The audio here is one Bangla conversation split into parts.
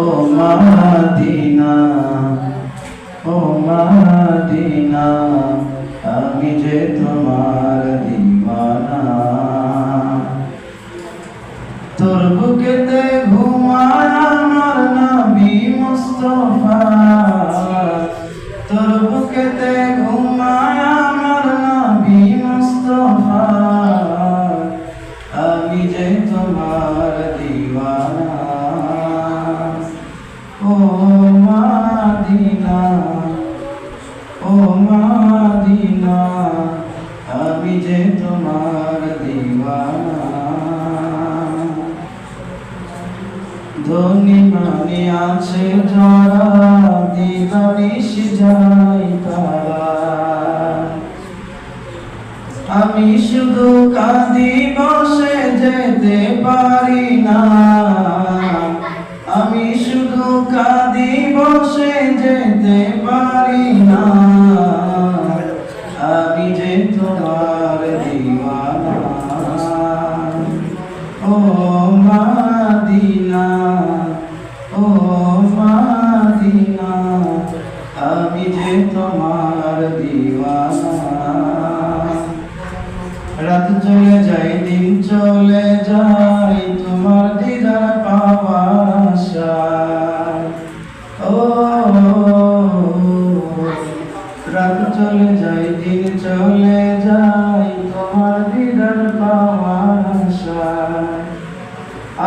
ও মদিনা, ও মদিনা, আমি যে তোমার দিওয়ানা। তোর বুকেতে ঘুমায় আমার নবী মুস্তাফা, তোর বুকেতে ঘুমায় আমার নবী মুস্তাফা, আমি যে তোমার দিওয়ানা। ও মদিনা, ও মদিনা, আমি যে তোমার দিওয়ানা। ধনী মানি আছে যারা, দিবানিশ যায় তারা, আমি শুধু কাঁদি বসে যেতে পারি না, আমি শুধু কাঁদি বসে যেতে পারি না, আমি যে তোমার দিওয়ানা। ও মদিনা, ও মদিনা, আমি যে তোমার দিওয়ানা। রাত চলে যায় দিন চলে যায় তোমার দিদার পাওয়ার আশায়। ও রাত চলে যায় দিন চলে যায় তোমার দিদার পাওয়ার আশায়,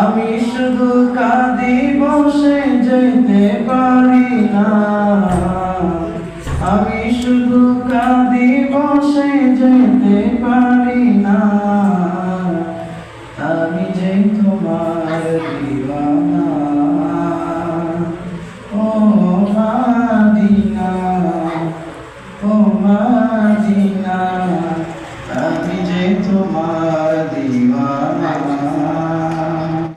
আমি শুধু কাঁদি বসে যেতে পারি না, আমি শুধু কাঁদি বসে যেতে পারি না, আমি যে তোমার দিওয়ানা। ও মদিনা, ও মদিনা, আমি যে তোমার